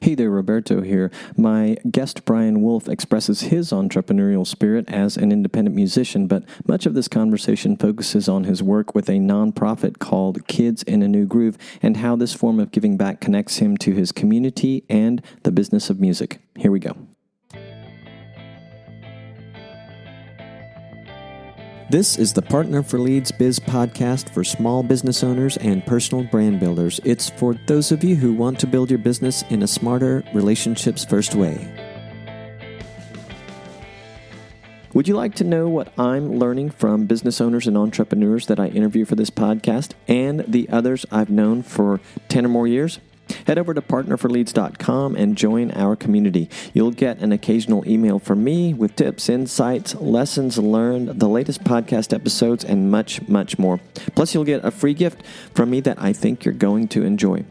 Hey there, Roberto here. My guest Brian Wolff expresses his entrepreneurial spirit as an independent musician, but much of this conversation focuses on his work with a nonprofit called Kids in a New Groove and how this form of giving back connects him to his community and the business of music. Here we go. This is the Partner for Leads Biz podcast for small business owners and personal brand builders. It's for those of you who want to build your business in a smarter, relationships-first way. Would you like to know what I'm learning from business owners and entrepreneurs that I interview for this podcast and the others I've known for 10 or more years? Head over to partnerforleads.com and join our community. You'll get an occasional email from me with tips, insights, lessons learned, the latest podcast episodes, and much, much more. Plus, you'll get a free gift from me that I think you're going to enjoy.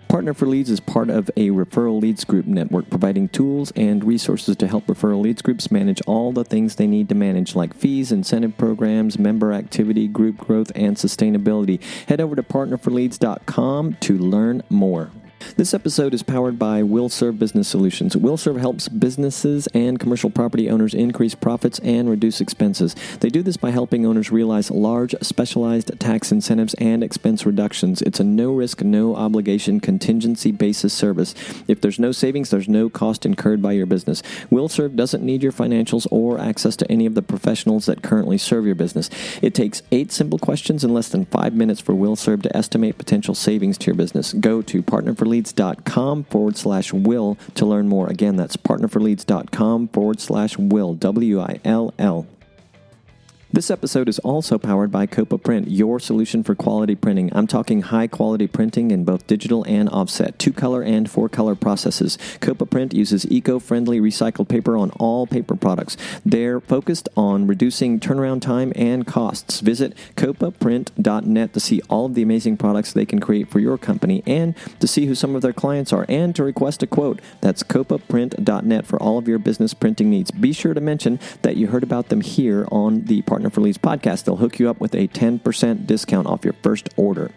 Partner for Leads is part of a referral leads group network, providing tools and resources to help referral leads groups manage all the things they need to manage, like fees, incentive programs, member activity, group growth, and sustainability. Head over to partnerforleads.com to learn more. This episode is powered by WillServe Business Solutions. WillServe helps businesses and commercial property owners increase profits and reduce expenses. They do this by helping owners realize large, specialized tax incentives and expense reductions. It's a no-risk, no-obligation, contingency-basis service. If there's no savings, there's no cost incurred by your business. WillServe doesn't need your financials or access to any of the professionals that currently serve your business. It takes 8 simple questions in less than 5 minutes for WillServe to estimate potential savings to your business. Go to partnerforleads.com/will to learn more. Again, that's partnerforleads.com/will, WILL. This episode is also powered by Copa Print, your solution for quality printing. I'm talking high-quality printing in both digital and offset, 2-color and 4-color processes. Copa Print uses eco-friendly recycled paper on all paper products. They're focused on reducing turnaround time and costs. Visit copaprint.net to see all of the amazing products they can create for your company and to see who some of their clients are and to request a quote. That's copaprint.net for all of your business printing needs. Be sure to mention that you heard about them here on the Partner for Leads podcast. They'll hook you up with a 10% discount off your first order.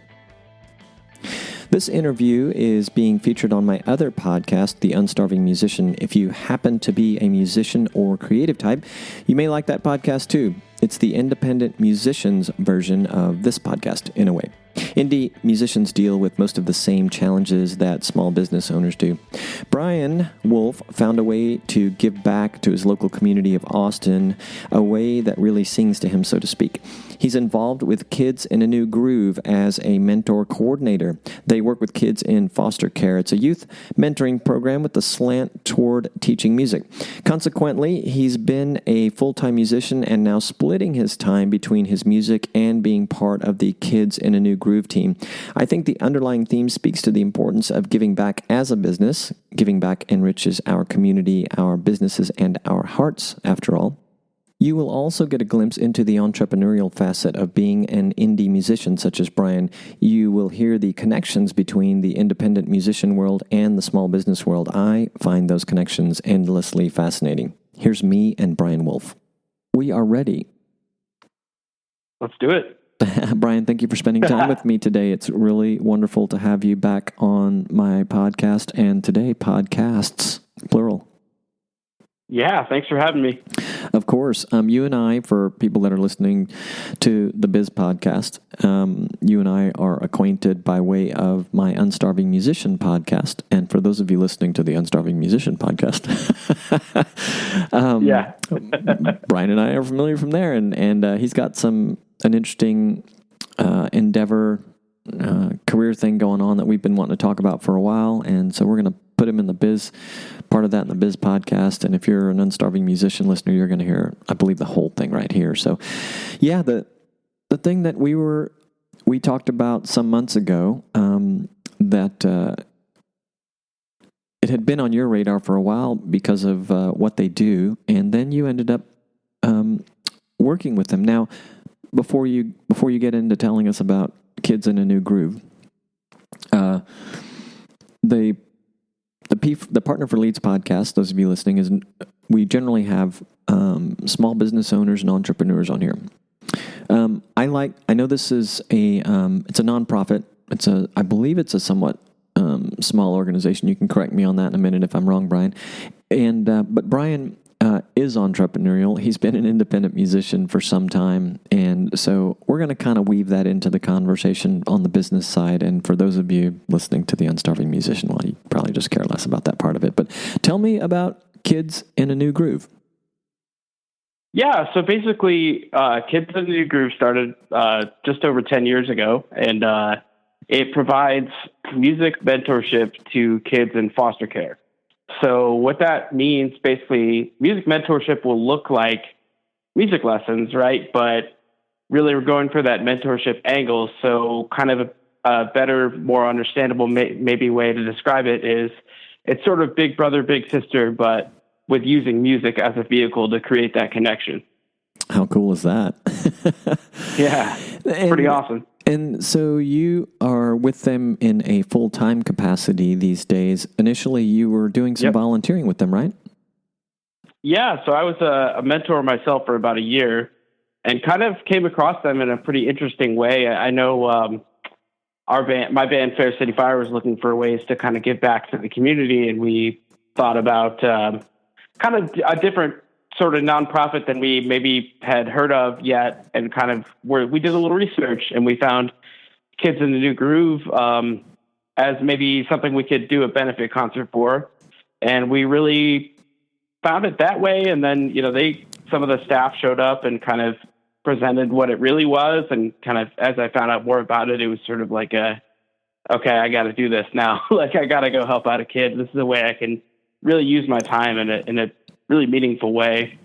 This interview is being featured on my other podcast, The Unstarving Musician. If you happen to be a musician or creative type, you may like that podcast too. It's the independent musicians version of this podcast in a way. Indie musicians deal with most of the same challenges that small business owners do. Brian Wolff found a way to give back to his local community of Austin, a way that really sings to him, so to speak. He's involved with Kids in a New Groove as a mentor coordinator. They work with kids in foster care. It's a youth mentoring program with a slant toward teaching music. Consequently, he's been a full-time musician and now splitting his time between his music and being part of the Kids in a New Groove team. I think the underlying theme speaks to the importance of giving back as a business. Giving back enriches our community, our businesses, and our hearts, after all. You will also get a glimpse into the entrepreneurial facet of being an indie musician such as Brian. You will hear the connections between the independent musician world and the small business world. I find those connections endlessly fascinating. Here's me and Brian Wolff. We are ready. Let's do it. Brian, thank you for spending time with me today. It's really wonderful to have you back on my podcast, and today, podcasts, plural. Yeah, thanks for having me. Of course. You and I, for people that are listening to the Biz podcast, you and I are acquainted by way of my Unstarving Musician podcast. And for those of you listening to the Unstarving Musician podcast, Brian and I are familiar from there. And he's got an interesting endeavor, career thing going on that we've been wanting to talk about for a while. And so we're going to put him in the Biz, part of that in the Biz podcast. And if you're an Unstarving Musician listener, you're going to hear, I believe, the whole thing right here. So yeah, the thing that we talked about some months ago, that it had been on your radar for a while because of what they do. And then you ended up working with them. Now, before you get into telling us about Kids in a New Groove, the Partner for Leads podcast, those of you listening, is we generally have small business owners and entrepreneurs on here. I know this is it's a nonprofit. I believe it's a somewhat small organization. You can correct me on that in a minute if I'm wrong, Brian. And but Brian is entrepreneurial. He's been an independent musician for some time, and so we're going to kind of weave that into the conversation on the business side. And for those of you listening to the Unstarving Musician, well, you probably just care less about that part of it. But tell me about Kids in a New Groove. Yeah, so basically, Kids in a New Groove started just over 10 years ago, and it provides music mentorship to kids in foster care. So what that means, basically, music mentorship will look like music lessons, right? But really we're going for that mentorship angle. So kind of a better, more understandable maybe way to describe it is it's sort of big brother, big sister, but with using music as a vehicle to create that connection. How cool is that? Yeah, pretty awesome. And so you are with them in a full-time capacity these days. Initially, you were doing some volunteering with them, right? Yeah, so I was a mentor myself for about a year and kind of came across them in a pretty interesting way. I know my band, Fair City Fire, was looking for ways to kind of give back to the community, and we thought about kind of a different sort of nonprofit than we maybe had heard of yet, and kind of we did a little research and we found Kids in the New Groove as maybe something we could do a benefit concert for, and we really found it that way. And then some of the staff showed up and kind of presented what it really was, and kind of as I found out more about it, it was sort of like okay, I got to do this now. Like I got to go help out a kid. This is a way I can really use my time in a really meaningful way.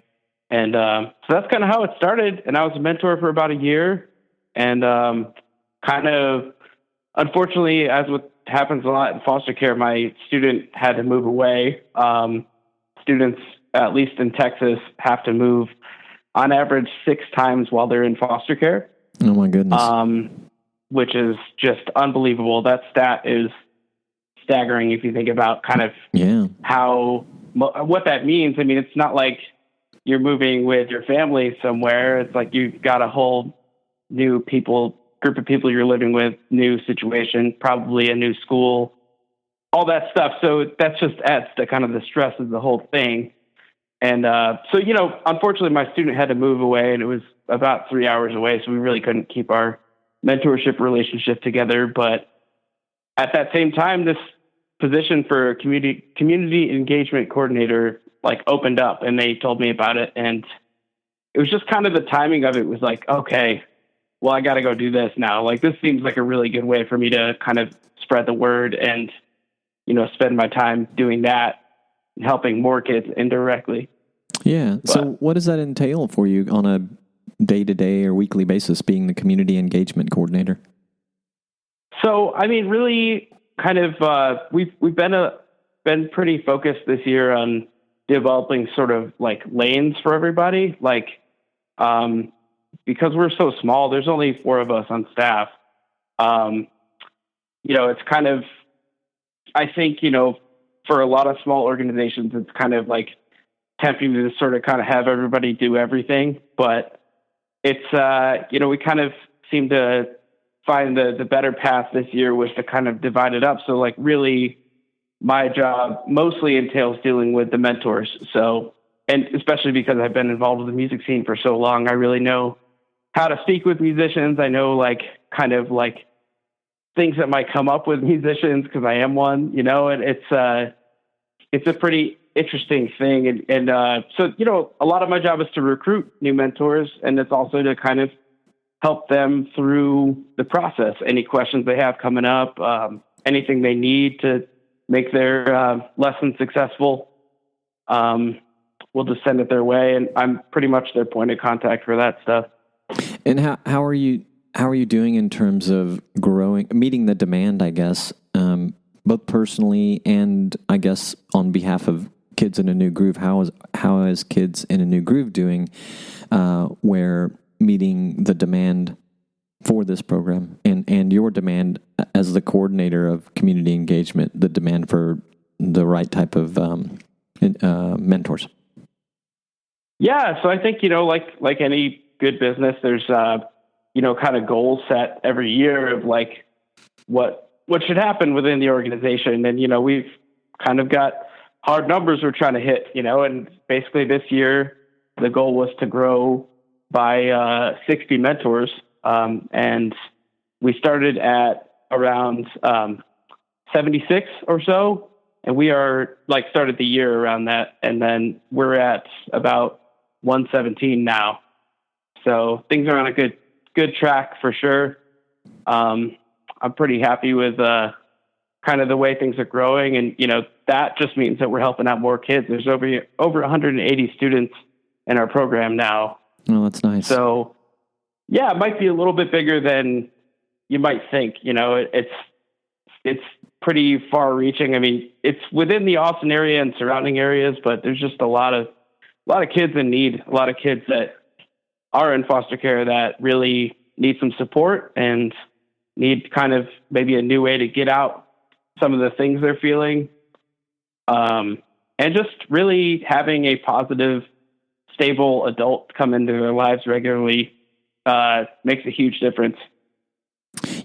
And so that's kind of how it started. And I was a mentor for about a year, and kind of, unfortunately, as what happens a lot in foster care, my student had to move away. Students, at least in Texas, have to move on average 6 times while they're in foster care. Oh my goodness. Which is just unbelievable. That stat is staggering if you think about kind of what that means. I mean, it's not like you're moving with your family somewhere. It's like you've got a whole new group of people you're living with, new situation, probably a new school, all that stuff. So that just adds to kind of the stress of the whole thing. And so, unfortunately, my student had to move away, and it was about 3 hours away, so we really couldn't keep our mentorship relationship together. But at that same time, this position for community engagement coordinator opened up, and they told me about it, and it was just kind of the timing of it was like, okay, well, I got to go do this now. Like, this seems like a really good way for me to kind of spread the word and spend my time doing that and helping more kids indirectly. Yeah. So what does that entail for you on a day-to-day or weekly basis, being the community engagement coordinator? So, I mean, really kind of, we've been pretty focused this year on developing sort of like lanes for everybody. Because we're so small, there's only 4 of us on staff. It's kind of, I think, for a lot of small organizations, it's kind of like tempting to sort of kind of have everybody do everything, but it's, we kind of seem to find the better path this year was to kind of divide it up. So like really my job mostly entails dealing with the mentors. So, and especially because I've been involved with the music scene for so long, I really know how to speak with musicians. I know kind of things that might come up with musicians because I am one, and it's a pretty interesting thing. And so, a lot of my job is to recruit new mentors, and it's also to kind of help them through the process. Any questions they have coming up, anything they need to make their lesson successful, we'll just send it their way. And I'm pretty much their point of contact for that stuff. And how are you doing in terms of meeting the demand, I guess, both personally and I guess on behalf of Kids in a New Groove? How is Kids in a New Groove doing where meeting the demand for this program and your demand as the coordinator of community engagement, the demand for the right type of mentors? Yeah, so I think, like any good business, there's, kind of goals set every year of what what should happen within the organization. And, we've kind of got hard numbers we're trying to hit, and basically this year, the goal was to grow by 60 mentors. And we started at around 76 or so. And we are started the year around that. And then we're at about 117 now. So things are on a good track for sure. I'm pretty happy with kind of the way things are growing. And, that just means that we're helping out more kids. There's over 180 students in our program now. Oh, that's nice. So yeah, it might be a little bit bigger than you might think. It's pretty far reaching. I mean, it's within the Austin area and surrounding areas, but there's just a lot of kids in need, a lot of kids that are in foster care that really need some support and need kind of maybe a new way to get out some of the things they're feeling. And just really having a positive, stable adult come into their lives regularly makes a huge difference.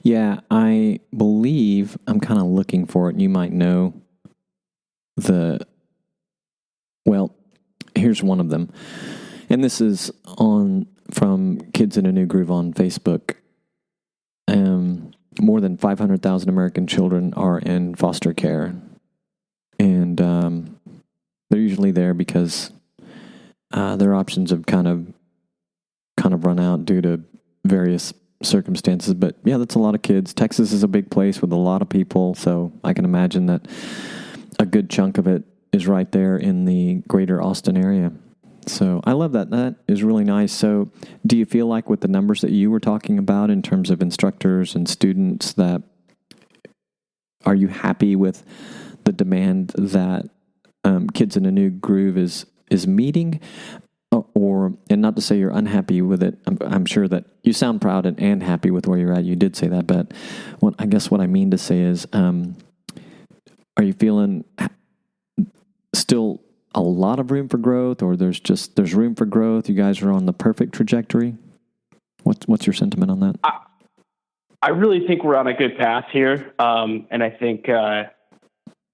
Yeah, I believe I'm kind of looking for it. And you might know here's one of them. And this is from Kids in a New Groove on Facebook. More than 500,000 American children are in foster care. And they're usually there because their options have kind of run out due to various circumstances. But yeah, that's a lot of kids. Texas is a big place with a lot of people, so I can imagine that a good chunk of it is right there in the greater Austin area. So I love that. That is really nice. So do you feel like with the numbers that you were talking about in terms of instructors and students, that are you happy with the demand that Kids in a New Groove is meeting? And not to say you're unhappy with it. I'm sure that you sound proud and happy with where you're at. You did say that, but I guess what I mean to say is, are you feeling still a lot of room for growth, or there's room for growth? You guys are on the perfect trajectory. What's your sentiment on that? I really think we're on a good path here, and I think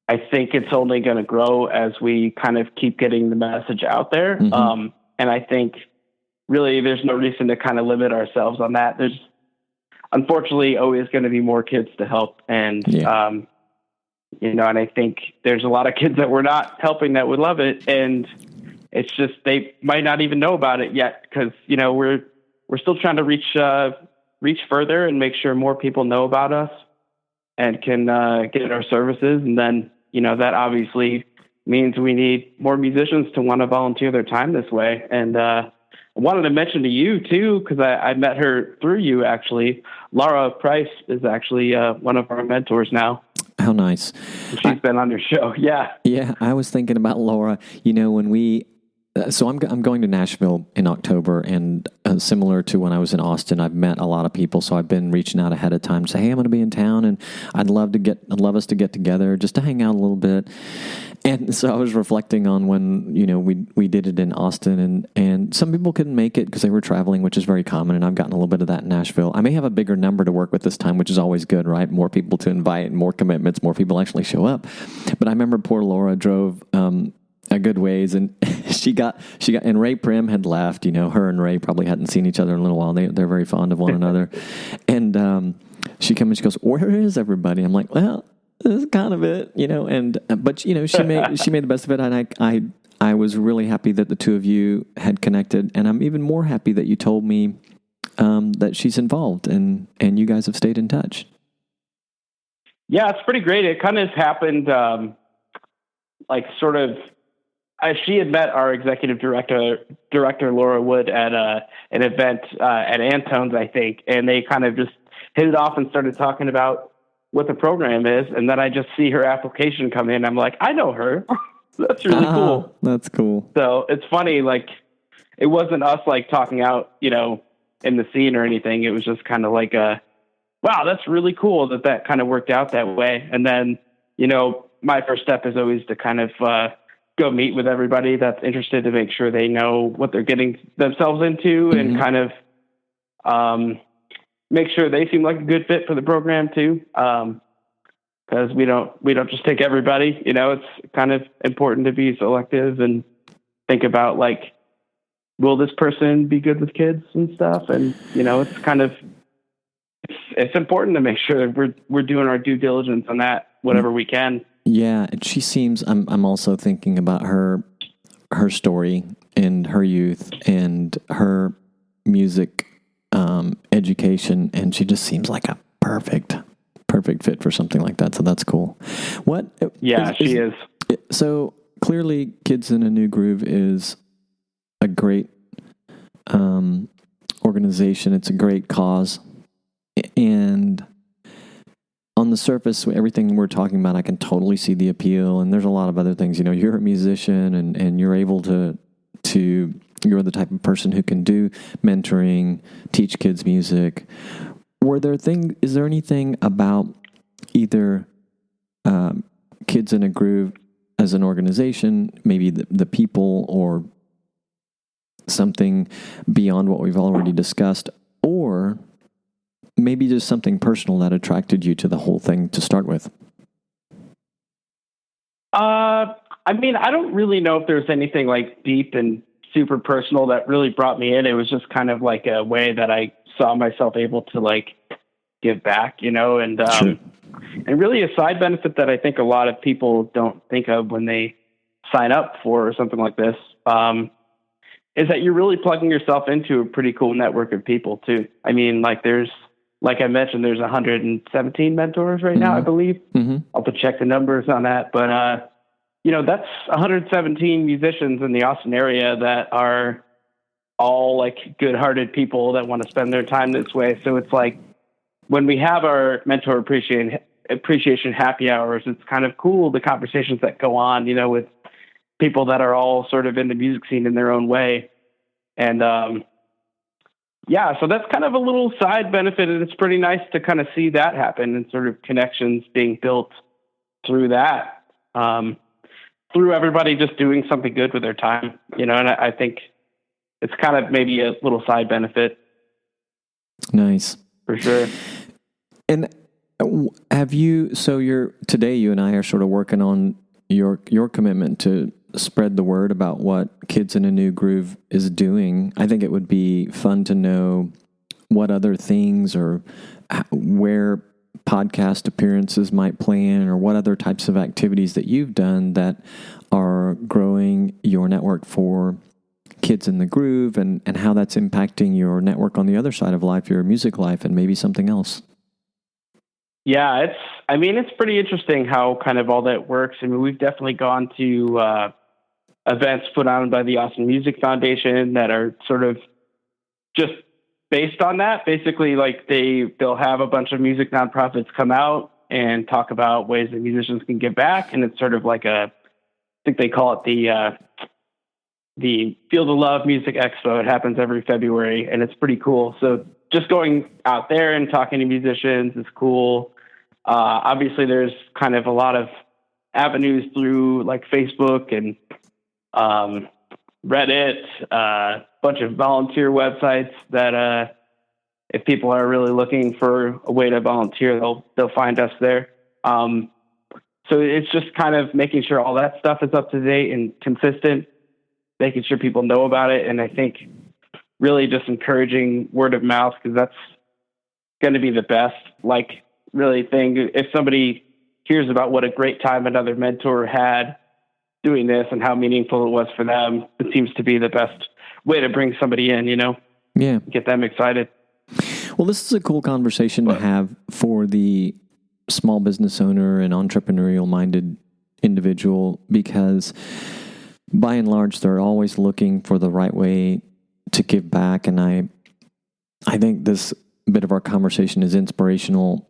it's only going to grow as we kind of keep getting the message out there. Mm-hmm. And I think really there's no reason to kind of limit ourselves on that. There's unfortunately always going to be more kids to help. And, and I think there's a lot of kids that we're not helping that would love it. And it's just, they might not even know about it yet because, we're still trying to reach further and make sure more people know about us and can get our services. And then, that obviously means we need more musicians to want to volunteer their time this way. And I wanted to mention to you too, because I met her through you actually. Laura Price is actually one of our mentors now. How nice. She's been on your show. Yeah. Yeah. I was thinking about Laura, when so I'm going to Nashville in October, and similar to when I was in Austin, I've met a lot of people. So I've been reaching out ahead of time to say, hey, I'm going to be in town, and I'd love us to get together just to hang out a little bit. And so I was reflecting on when, we did it in Austin, and some people couldn't make it because they were traveling, which is very common. And I've gotten a little bit of that in Nashville. I may have a bigger number to work with this time, which is always good, right? More people to invite, more commitments, more people actually show up. But I remember poor Laura drove, a good ways, and she got, and Ray Prim had left, her and Ray probably hadn't seen each other in a little while. They're very fond of one another. And, she came and she goes, where is everybody? I'm like, well, this is kind of it, but she made the best of it. And I was really happy that the two of you had connected. And I'm even more happy that you told me, that she's involved and you guys have stayed in touch. Yeah, it's pretty great. It kind of happened, she had met our executive director Laura Wood at an event at Antone's, I think, and they kind of just hit it off and started talking about what the program is. And then I just see her application come in. I'm like, I know her. That's really cool. That's cool. So it's funny, it wasn't us talking out, in the scene or anything. It was just kind of wow, that's really cool that kind of worked out that way. And then, my first step is always to kind of go meet with everybody that's interested to make sure they know what they're getting themselves into, mm-hmm. and kind of make sure they seem like a good fit for the program too. because we don't just take everybody. It's kind of important to be selective and think about like, will this person be good with kids and stuff? And it's kind of it's important to make sure that we're doing our due diligence on that whatever we can. Yeah, she seems. I'm also thinking about her story and her youth and her music education, and she just seems like a perfect fit for something like that. So that's cool. What? Yeah, she is. So clearly, Kids in a New Groove is a great organization. It's a great cause, and on the surface, everything we're talking about, I can totally see the appeal. And there's a lot of other things. You're a musician, and you're able to you're the type of person who can do mentoring, teach kids music. Is there anything about either Kids in a Groove as an organization, maybe the people, or something beyond what we've already discussed, or maybe just something personal that attracted you to the whole thing to start with? I mean, I don't really know if there's anything like deep and super personal that really brought me in. It was just kind of like a way that I saw myself able to like give back, and Sure. And really a side benefit that I think a lot of people don't think of when they sign up for something like this, is that you're really plugging yourself into a pretty cool network of people too. I mean, like I mentioned, there's 117 mentors right now, I believe. Mm-hmm. I'll have to check the numbers on that. But, that's 117 musicians in the Austin area that are all like good-hearted people that want to spend their time this way. So it's like when we have our mentor appreciation happy hours, it's kind of cool, the conversations that go on, with people that are all sort of in the music scene in their own way. And, so that's kind of a little side benefit, and it's pretty nice to kind of see that happen and sort of connections being built through that, through everybody just doing something good with their time, and I think it's kind of maybe a little side benefit. Nice. For sure. And today you and I are sort of working on your commitment to spread the word about what Kids in a New Groove is doing. I think it would be fun to know what other things or where podcast appearances might plan, or what other types of activities that you've done that are growing your network for Kids in the Groove, and how that's impacting your network on the other side of life, your music life, and maybe something else. Yeah, it's pretty interesting how kind of all that works. I mean, we've definitely gone to events put on by the Austin Music Foundation that are sort of just based on that. Basically, like they'll have a bunch of music nonprofits come out and talk about ways that musicians can give back. And it's sort of like I think they call it the Field of Love Music Expo. It happens every February, and it's pretty cool. So just going out there and talking to musicians is cool. Obviously, there's kind of a lot of avenues through like Facebook and Reddit, a bunch of volunteer websites that if people are really looking for a way to volunteer, they'll find us there. So it's just kind of making sure all that stuff is up to date and consistent, making sure people know about it. And I think really just encouraging word of mouth, because that's going to be the best, like really thing. If somebody hears about what a great time another mentor had doing this and how meaningful it was for them, it seems to be the best way to bring somebody in, Yeah. Get them excited. Well, this is a cool conversation to have for the small business owner and entrepreneurial minded individual, because by and large, they're always looking for the right way to give back. And I think this bit of our conversation is inspirational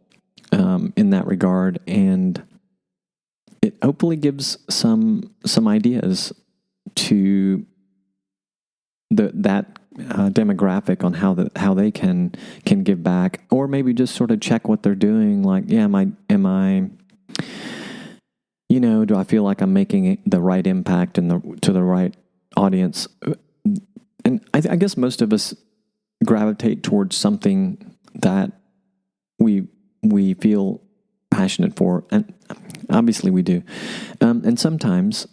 in that regard, and it hopefully gives some ideas to that demographic on how they can give back, or maybe just sort of check what they're doing. Like, yeah, am I do I feel like I'm making the right impact and to the right audience? And I guess most of us gravitate towards something that we feel passionate for, and obviously we do. And sometimes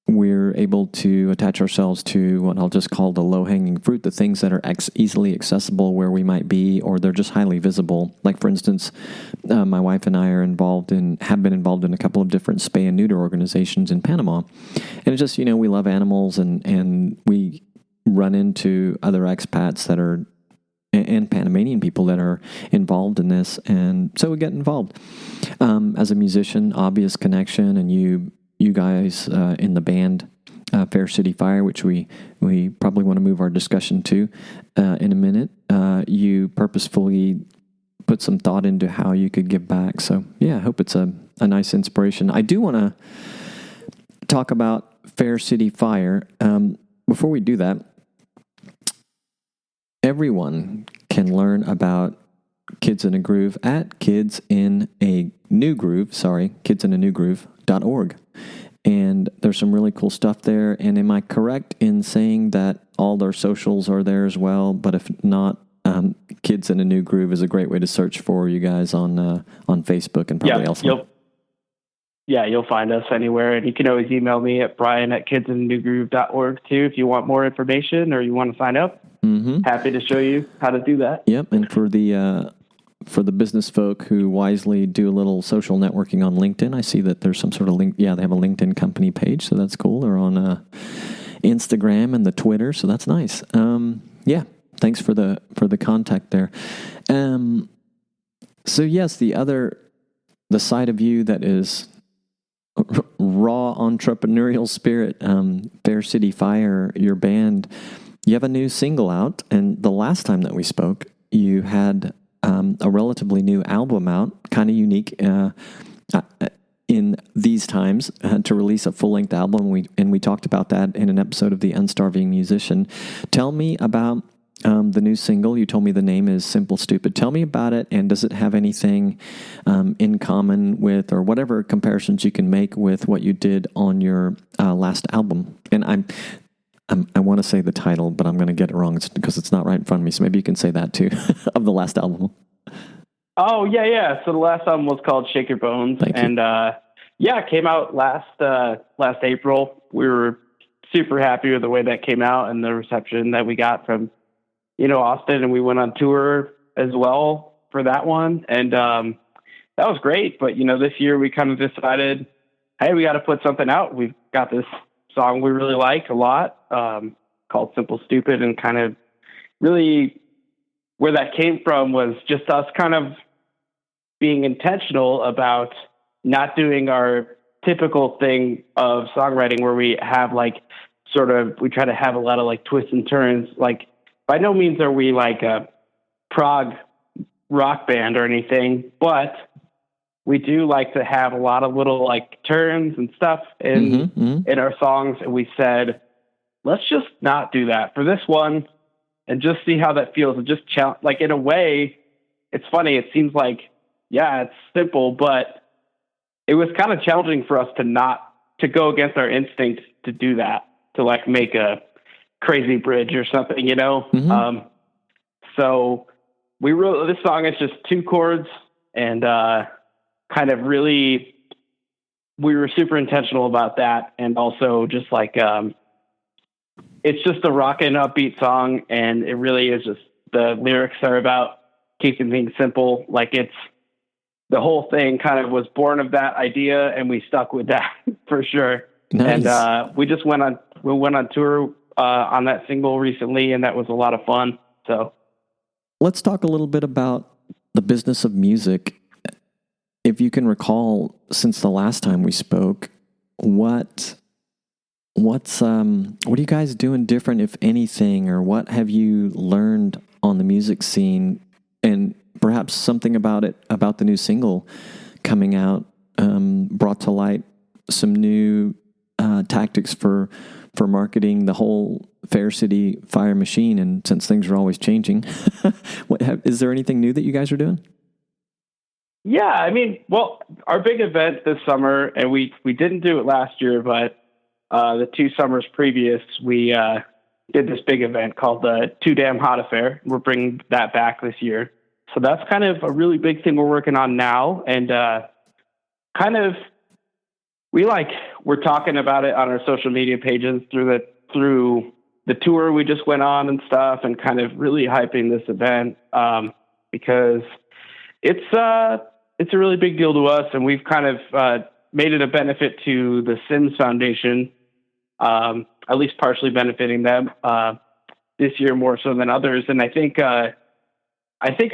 we're able to attach ourselves to what I'll just call the low-hanging fruit, the things that are easily accessible where we might be, or they're just highly visible. Like, for instance, my wife and I have been involved in a couple of different spay and neuter organizations in Panama. And it's just, we love animals, and we run into other expats that are, and Panamanian people that are involved in this. And so we get involved. As a musician, obvious connection, and you guys in the band Fair City Fire, which we probably want to move our discussion to in a minute, you purposefully put some thought into how you could give back. So yeah, I hope it's a nice inspiration. I do want to talk about Fair City Fire. Before we do that, everyone can learn about Kids in a Groove at kidsinanewgroove.org. And there's some really cool stuff there. And am I correct in saying that all their socials are there as well? But if not, Kids in a New Groove is a great way to search for you guys on Facebook and probably elsewhere. You'll find us anywhere. And you can always email me at brian@kidsinanewgroove.org too if you want more information or you want to sign up. Mm-hmm. Happy to show you how to do that. Yep. And for the business folk who wisely do a little social networking on LinkedIn, I see that there's some sort of link. Yeah, they have a LinkedIn company page, so that's cool. They're on Instagram and the Twitter, so that's nice. Yeah, thanks for the contact there. So yes, the side of you that is raw entrepreneurial spirit, Fair City Fire, your band, you have a new single out, and the last time that we spoke, you had a relatively new album out, kind of unique in these times to release a full-length album. We talked about that in an episode of the Unstarving Musician. Tell me about the new single. You told me the name is Simple Stupid. Tell me about it, and does it have anything in common with, or whatever comparisons you can make with what you did on your last album? And I want to say the title, but I'm going to get it wrong because it's not right in front of me. So maybe you can say that too, of the last album. Oh, yeah. So the last album was called Shake Your Bones. And it came out last April. We were super happy with the way that came out and the reception that we got from, Austin. And we went on tour as well for that one. And that was great. But, this year we kind of decided, hey, we got to put something out. We've got this song we really like a lot, called Simple Stupid, and kind of really where that came from was just us kind of being intentional about not doing our typical thing of songwriting where we have we try to have a lot of twists and turns. By no means are we like a prog rock band or anything, but we do like to have a lot of little turns and stuff in our songs. And we said, let's just not do that for this one and just see how that feels. And just in a way, it's funny. It seems it's simple, but it was kind of challenging for us to go against our instinct to do that, to make a crazy bridge or something, Mm-hmm. So we wrote this song. It's just 2 chords and, kind of really, we were super intentional about that. And also just it's just a rockin' upbeat song. And it really is just, the lyrics are about keeping things simple. It's, the whole thing kind of was born of that idea, and we stuck with that for sure. Nice. And we went on tour on that single recently, and that was a lot of fun. So let's talk a little bit about the business of music. If you can recall, since the last time we spoke, what are you guys doing different, if anything, or what have you learned on the music scene, and perhaps something about the new single coming out brought to light some new tactics for marketing the whole Fair City Fire machine? And since things are always changing, is there anything new that you guys are doing? Yeah, our big event this summer, and we didn't do it last year, but the 2 summers previous, we did this big event called the Too Damn Hot Affair. We're bringing that back this year. So that's kind of a really big thing we're working on now. And kind of we're talking about it on our social media pages through the tour we just went on and stuff, and kind of really hyping this event because it's a really big deal to us, and we've kind of made it a benefit to the Sims Foundation, at least partially benefiting them this year more so than others. And I think a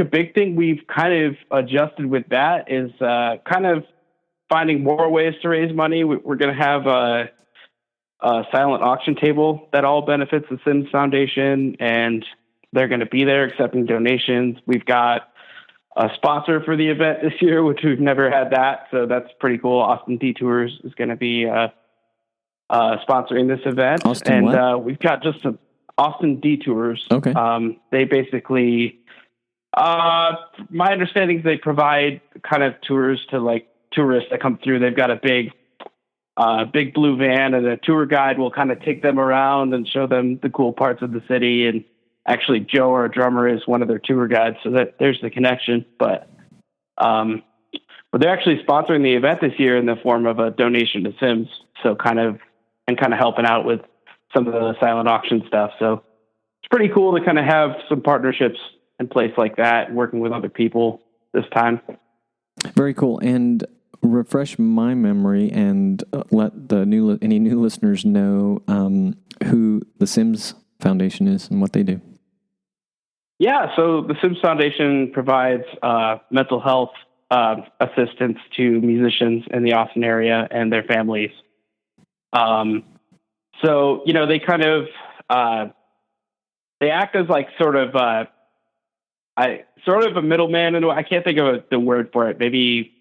big thing we've kind of adjusted with that is kind of finding more ways to raise money. We're going to have a silent auction table that all benefits the Sims Foundation, and they're going to be there accepting donations. We've got a sponsor for the event this year, which we've never had that. So that's pretty cool. Detours is going to be sponsoring this event. We've got just Austin Detours. Okay. They basically, my understanding is they provide kind of tours to like tourists that come through. They've got a big blue van, and a tour guide will kind of take them around and show them the cool parts of the city. And actually Joe, our drummer, is one of their tour guides. So there's the connection, but they're actually sponsoring the event this year in the form of a donation to Sims. So kind of helping out with some of the silent auction stuff. So it's pretty cool to kind of have some partnerships in place like that, working with other people this time. Very cool. And refresh my memory and let any new listeners know who the Sims Foundation is and what they do. Yeah, so the Sims Foundation provides mental health assistance to musicians in the Austin area and their families. So, they kind of they act as like sort of a middleman, and I can't think of the word for it. Maybe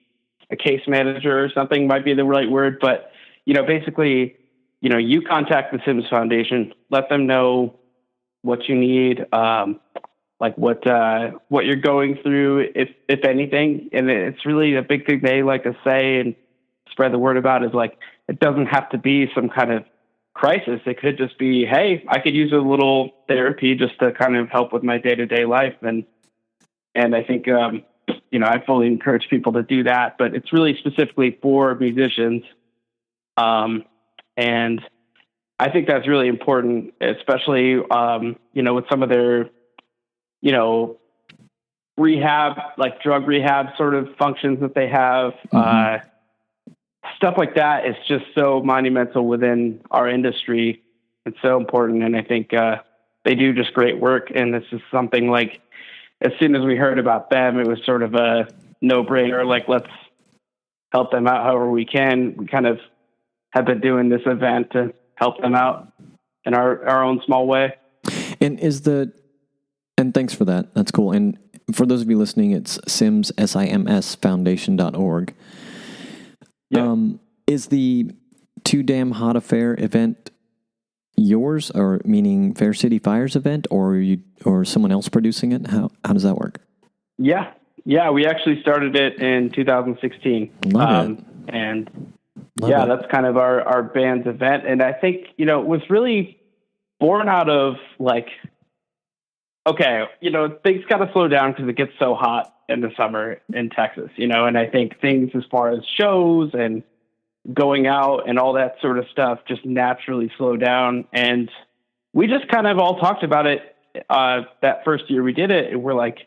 a case manager or something might be the right word. But basically, you contact the Sims Foundation, let them know what you need, like what you're going through, if anything. And it's really a big thing they like to say and spread the word about is like, it doesn't have to be some kind of crisis. It could just be, hey, I could use a little therapy just to kind of help with my day-to-day life. And I think, I fully encourage people to do that, but it's really specifically for musicians. And I think that's really important, especially, with some of their, rehab, like drug rehab sort of functions that they have. Mm-hmm. Stuff like that is just so monumental within our industry. It's so important. And I think they do just great work. And this is something like, as soon as we heard about them, it was sort of a no-brainer. Like, let's help them out however we can. We kind of have been doing this event to help them out in our own small way. And thanks for that. That's cool. And for those of you listening, it's simsfoundation.org. Yeah. Is the Too Damn Hot Affair event yours, or meaning Fair City Fire's event, or someone else producing it? How does that work? Yeah, we actually started it in 2016. Love it. And that's kind of our band's event. And I think, it was really born out of like, okay, things got to slow down because it gets so hot in the summer in Texas, and I think things as far as shows and going out and all that sort of stuff just naturally slow down. And we just kind of all talked about it that first year we did it. And we're like,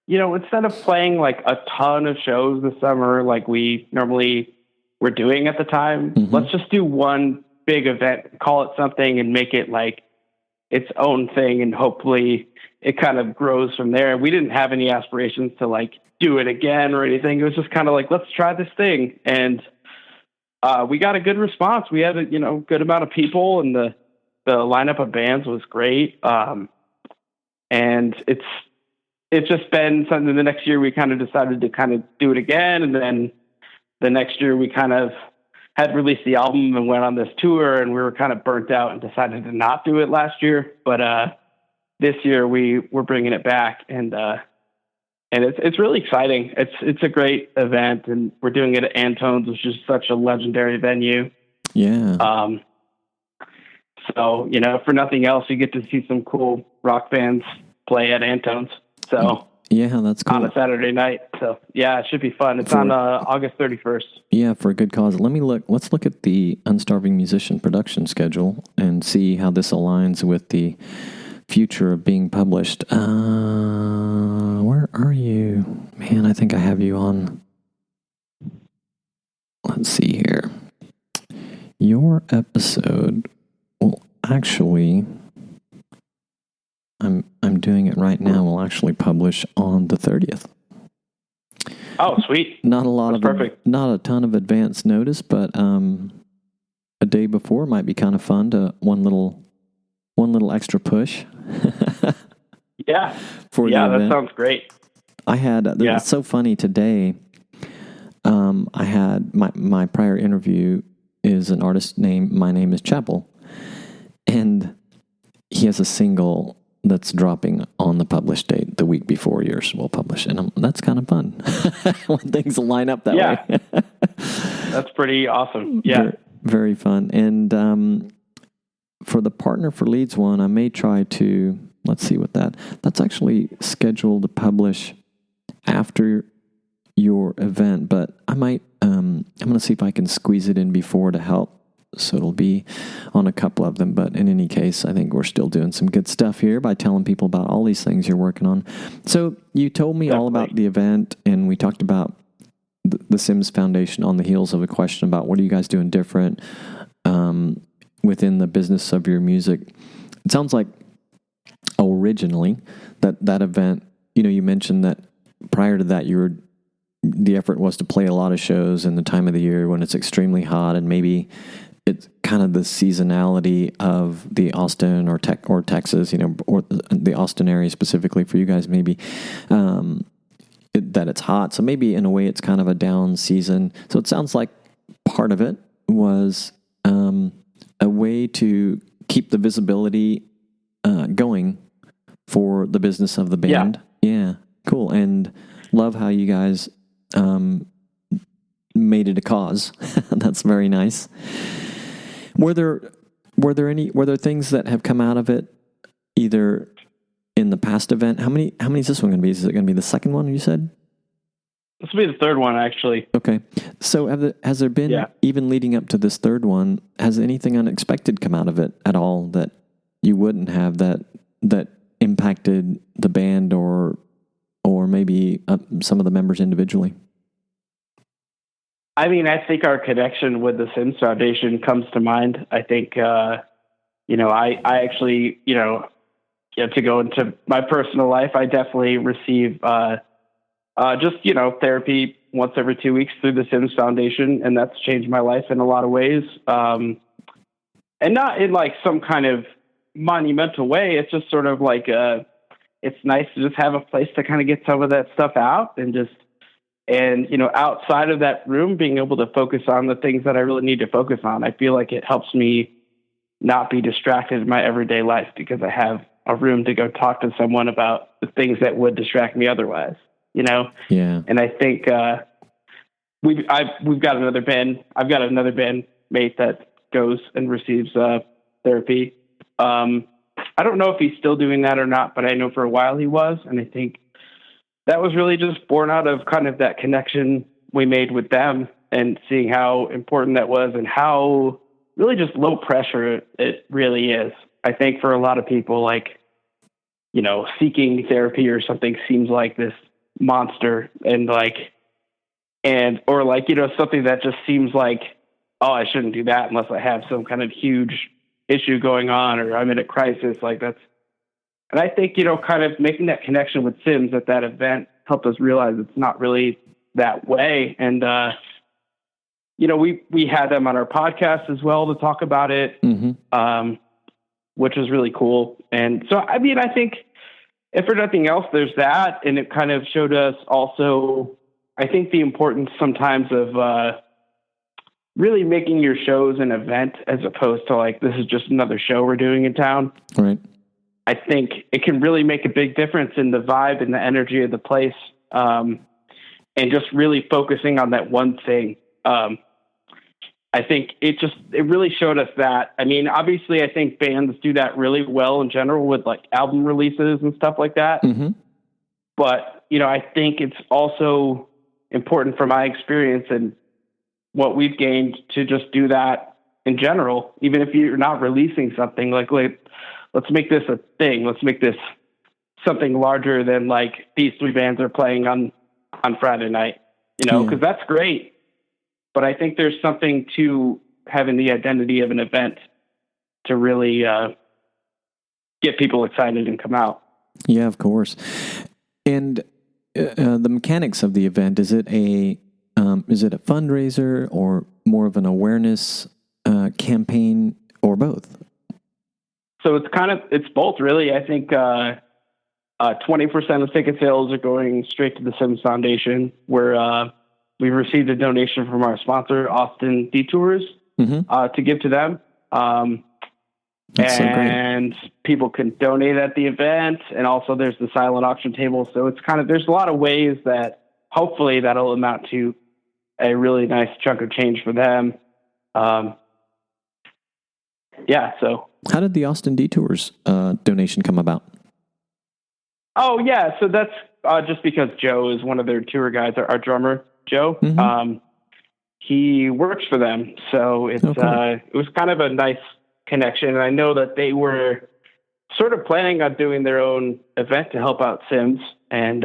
instead of playing like a ton of shows this summer like we normally were doing at the time, mm-hmm. let's just do one big event, call it something, and make it like its own thing. And hopefully it kind of grows from there. We didn't have any aspirations to like do it again or anything. It was just kind of like, let's try this thing. And we got a good response. We had a good amount of people, and the lineup of bands was great. And it's just been something. The next year we kind of decided to kind of do it again, and then the next year we kind of had released the album and went on this tour, and we were kind of burnt out and decided to not do it last year. But this year we're bringing it back, and it's really exciting. It's a great event, and we're doing it at Antone's, which is such a legendary venue. Yeah. So, for nothing else, you get to see some cool rock bands play at Antone's. So Yeah, that's cool. On a Saturday night. So yeah, it should be fun. It's on August 31st. Yeah, for a good cause. Let's look at the Unstarving Musician production schedule and see how this aligns with the future of being published. Where are you? Man, I think I have you on. Let's see here. Your episode will actually, I'm doing it right now, will actually publish on the 30th. Oh, sweet. Not a ton of advance notice, but a day before might be kind of fun to one little extra push. Yeah. For yeah, the that event. Sounds great. I had it's so funny today. I had my prior interview is an artist named My Name is Chapel, and he has a single that's dropping on the published date the week before yours will publish, and that's kind of fun when things line up that way. That's pretty awesome. Yeah, very, very fun. And for the Partner for Leads one, I may try to let's see what that's actually scheduled to publish after your event, but I might I'm going to see if I can squeeze it in before to help. So it'll be on a couple of them. But in any case, I think we're still doing some good stuff here by telling people about all these things you're working on. So you told me all about the event, and we talked about the Sims Foundation on the heels of a question about what are you guys doing different within the business of your music. It sounds like originally that event, you mentioned that prior to that the effort was to play a lot of shows in the time of the year when it's extremely hot, and maybe it's kind of the seasonality of the Austin or Texas, or the Austin area specifically for you guys, maybe that it's hot. So maybe in a way it's kind of a down season. So it sounds like part of it was a way to keep the visibility going for the business of the band. Yeah, cool. And love how you guys made it a cause. That's very nice. Were there things that have come out of it either in the past event? How many is this one going to be? Is it going to be the second one you said? This will be the third one, actually. Okay. So has there been, even leading up to this third one, has anything unexpected come out of it at all that you wouldn't have that impacted the band or maybe some of the members individually? I mean, I think our connection with the Sims Foundation comes to mind. I think, I actually, to go into my personal life, I definitely receive therapy once every 2 weeks through the Sims Foundation, and that's changed my life in a lot of ways. And not in like some kind of monumental way. It's just sort of like it's nice to just have a place to kind of get some of that stuff out and outside of that room, being able to focus on the things that I really need to focus on. I feel like it helps me not be distracted in my everyday life because I have a room to go talk to someone about the things that would distract me otherwise, Yeah. And I think we've got another band. I've got another bandmate that goes and receives therapy. I don't know if he's still doing that or not, but I know for a while he was, and I think that was really just born out of kind of that connection we made with them and seeing how important that was and how really just low pressure it really is. I think for a lot of people, seeking therapy or something seems like this monster or something that just seems like, oh, I shouldn't do that unless I have some kind of huge issue going on or I'm in a crisis like that's. And I think, kind of making that connection with Sims at that event helped us realize it's not really that way. And, we had them on our podcast as well to talk about it, which was really cool. And so, I mean, I think if for nothing else, there's that. And it kind of showed us also, I think, the importance sometimes of really making your shows an event as opposed to this is just another show we're doing in town. Right. I think it can really make a big difference in the vibe and the energy of the place. And just really focusing on that one thing. I think it really showed us that. I mean, obviously I think bands do that really well in general with album releases and stuff like that. Mm-hmm. But, I think it's also important from my experience and what we've gained to just do that in general, even if you're not releasing something like, let's make this a thing. Let's make this something larger than like these three bands are playing on Friday night, because that's great. But I think there's something to having the identity of an event to really get people excited and come out. Yeah, of course. And the mechanics of the event, is it a fundraiser or more of an awareness campaign, or both? So it's both, really. I think 20% of ticket sales are going straight to the Sims Foundation, where we've received a donation from our sponsor, Austin Detours, to give to them. That's and so great. People can donate at the event. And also there's the silent auction table. So it's there's a lot of ways that hopefully that'll amount to a really nice chunk of change for them. So. How did the Austin Detours donation come about? Oh, yeah. So that's just because Joe is one of their tour guides, our drummer, Joe. He works for them. So it was kind of a nice connection. And I know that they were sort of planning on doing their own event to help out Sims. And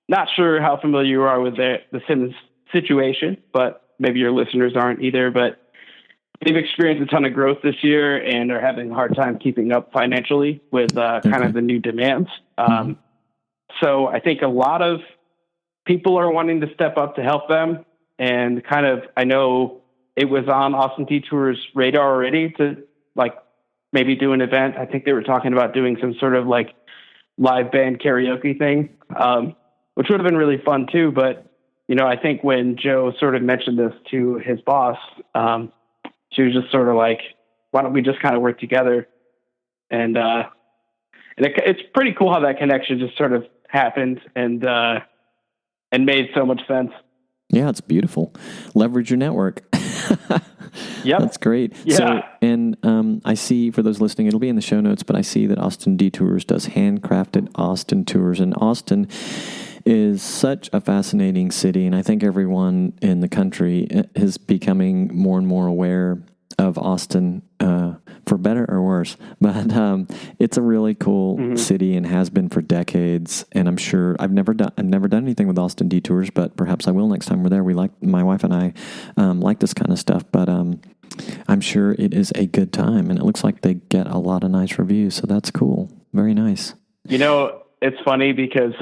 not sure how familiar you are with the Sims situation, but maybe your listeners aren't either. But they've experienced a ton of growth this year and are having a hard time keeping up financially with kind of the new demands. So I think a lot of people are wanting to step up to help them. And I know it was on Austin Detours' radar already to maybe do an event. I think they were talking about doing some sort of live band karaoke thing, which would have been really fun too. But, I think when Joe sort of mentioned this to his boss, she was just sort of like, why don't we just kind of work together? And it's pretty cool how that connection just sort of happened and made so much sense. Yeah, it's beautiful. Leverage your network. Yep. That's great. Yeah. So, and I see, for those listening, it'll be in the show notes, but I see that Austin Detours does handcrafted Austin tours. And Austin is such a fascinating city, and I think everyone in the country is becoming more and more aware of Austin, for better or worse. But it's a really cool city and has been for decades. And I'm sure I've never done anything with Austin Detours, but perhaps I will next time we're there. My wife and I like this kind of stuff, but I'm sure it is a good time, and it looks like they get a lot of nice reviews. So that's cool. Very nice. It's funny because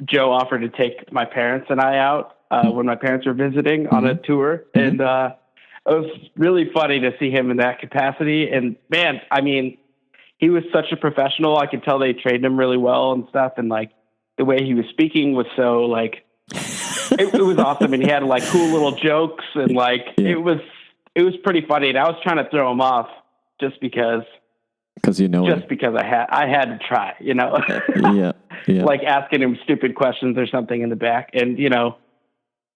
Joe offered to take my parents and I out when my parents were visiting on a tour, and it was really funny to see him in that capacity. And man, I mean, he was such a professional. I could tell they trained him really well and stuff. And the way he was speaking was so it was awesome. And he had cool little jokes and it was pretty funny. And I was trying to throw him off just because I had to try, Yeah. asking him stupid questions or something in the back. And,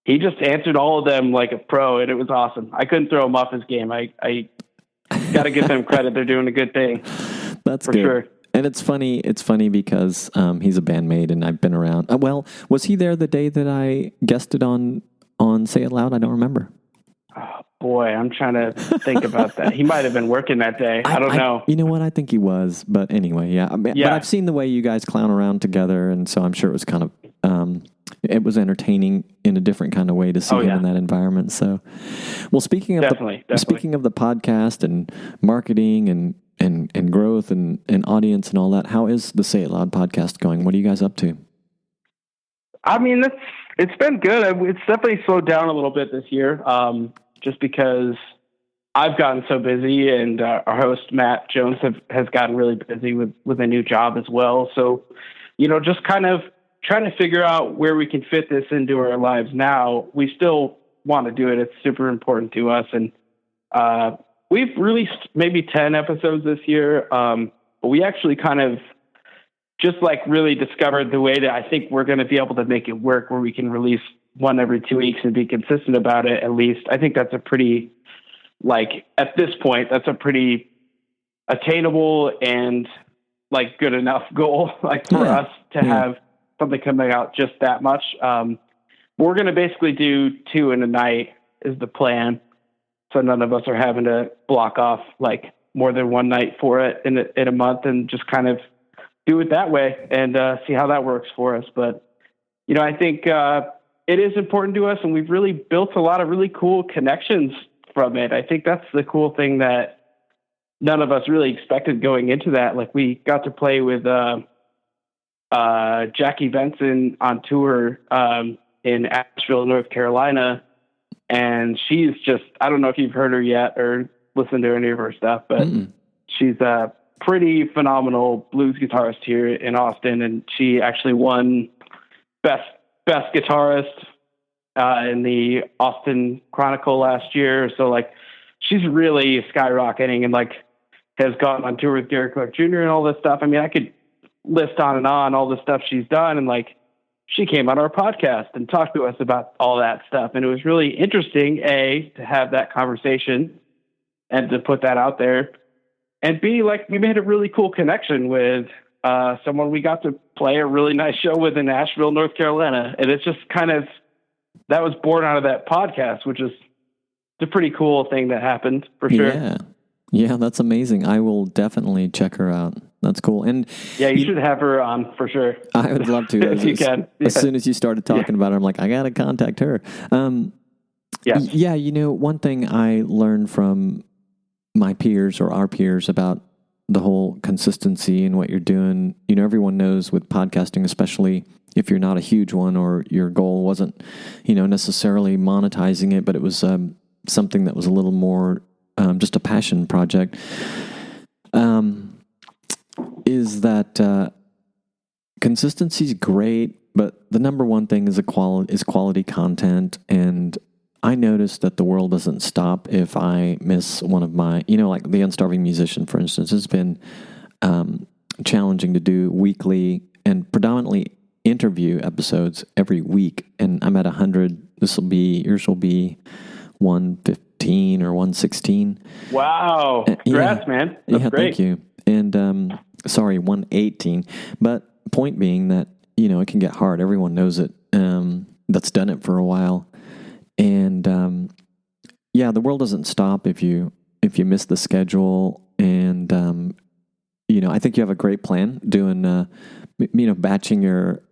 he just answered all of them like a pro, and it was awesome. I couldn't throw him off his game. I got to give them credit. They're doing a good thing. That's for good. Sure. And it's funny because he's a bandmate, and I've been around. Well, was he there the day that I guested on Say It Loud? I don't remember. Oh, boy, I'm trying to think about that. He might have been working that day. I don't know. You know what? I think he was. But anyway, yeah. But I've seen the way you guys clown around together, and so I'm sure it was kind of... it was entertaining in a different kind of way to see him in that environment. So, well, speaking of the podcast and marketing and growth and audience and all that, how is the Say It Loud podcast going? What are you guys up to? I mean, it's been good. It's definitely slowed down a little bit this year, just because I've gotten so busy, and our host Matt Jones has gotten really busy with a new job as well. So, just kind of trying to figure out where we can fit this into our lives now. We still want to do it. It's super important to us. And we've released maybe 10 episodes this year. But we actually kind of just really discovered the way that I think we're going to be able to make it work, where we can release one every 2 weeks and be consistent about it. At least I think that's a pretty, at this point, that's a pretty attainable and like good enough goal, like for us to have something coming out just that much. We're going to basically do 2 in a night is the plan. So none of us are having to block off like more than one night for it in a month, and just kind of do it that way and see how that works for us. But, you know, I think it is important to us, and we've really built a lot of really cool connections from it. I think that's the cool thing that none of us really expected going into that. Like, we got to play with Jackie Benson on tour in Asheville, North Carolina. And she's just, I don't know if you've heard her yet or listened to any of her stuff, but she's a pretty phenomenal blues guitarist here in Austin. And she actually won best guitarist in the Austin Chronicle last year. So like, she's really skyrocketing and like has gone on tour with Gary Clark Jr. and all this stuff. I mean, I could list on and on all the stuff she's done. And like, she came on our podcast and talked to us about all that stuff. And it was really interesting, A, to have that conversation and to put that out there. And B, like, we made a really cool connection with someone we got to play a really nice show with in Asheville, North Carolina. And it's just kind of, that was born out of that podcast, which is a pretty cool thing that happened for sure. Yeah, that's amazing. I will definitely check her out. That's cool. And yeah, you should have her on for sure. I would love to. If you can. As soon as you started talking about it, I'm like, I got to contact her. Yeah, you know, one thing I learned from my peers or our peers about the whole consistency and what you're doing, you know, everyone knows with podcasting, especially if you're not a huge one or your goal wasn't, you know, necessarily monetizing it, but it was something that was a little more just a passion project, is that consistency is great, but the number one thing is quality content. And I noticed that the world doesn't stop if I miss one of my, you know, like the Unstarving Musician, for instance, has been challenging to do weekly and predominantly interview episodes every week. And I'm at 100. Yours will be 115 or 116. Wow. Congrats, man. That's great. Thank you. And 118. But point being that, you know, it can get hard. Everyone knows it. That's done it for a while. And the world doesn't stop if you miss the schedule. And you know, I think you have a great plan doing you know, batching your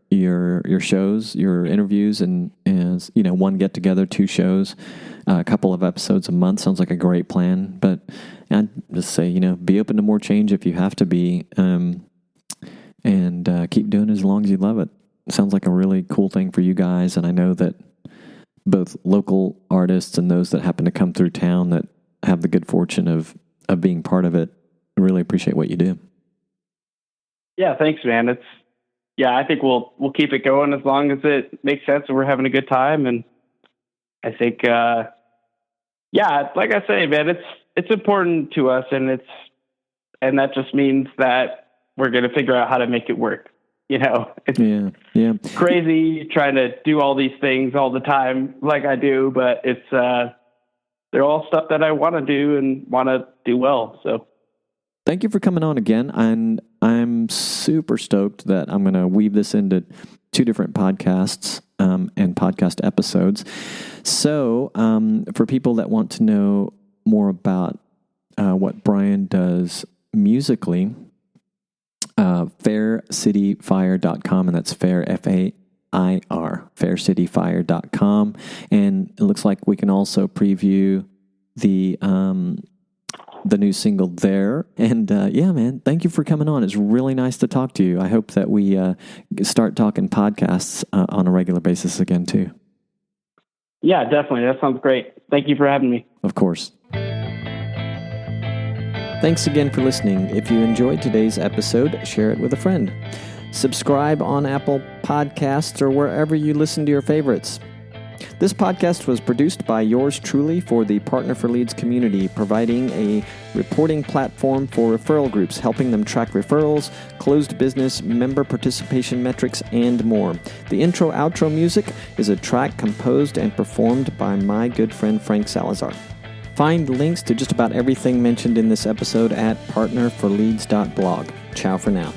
shows, your interviews, and as you know, one get together, 2 shows, a couple of episodes a month sounds like a great plan. But I'd just say, you know, be open to more change if you have to be, and keep doing it as long as you love it. Sounds like a really cool thing for you guys, and I know that both local artists and those that happen to come through town that have the good fortune of being part of it really appreciate what you do. Yeah, thanks, man. I think we'll keep it going as long as it makes sense and we're having a good time. And I think, like I say, man, it's important to us, and that just means that we're going to figure out how to make it work. You know, it's crazy trying to do all these things all the time like I do, but they're all stuff that I want to do and want to do well. So thank you for coming on again. And I'm super stoked that I'm going to weave this into 2 different podcasts and podcast episodes. So for people that want to know more about what Brian does musically, faircityfire.com, and that's fair, F-A-I-R, faircityfire.com. And it looks like we can also preview the new single there. And man, thank you for coming on. It's really nice to talk to you. I hope that we start talking podcasts on a regular basis again too. Yeah, definitely. That sounds great. Thank you for having me. Of course. Thanks again for listening. If you enjoyed today's episode, share it with a friend. Subscribe on Apple Podcasts or wherever you listen to your favorites. This podcast was produced by yours truly for the Partner for Leads community, providing a reporting platform for referral groups, helping them track referrals, closed business, member participation metrics, and more. The intro-outro music is a track composed and performed by my good friend Frank Salazar. Find links to just about everything mentioned in this episode at partnerforleads.blog. Ciao for now.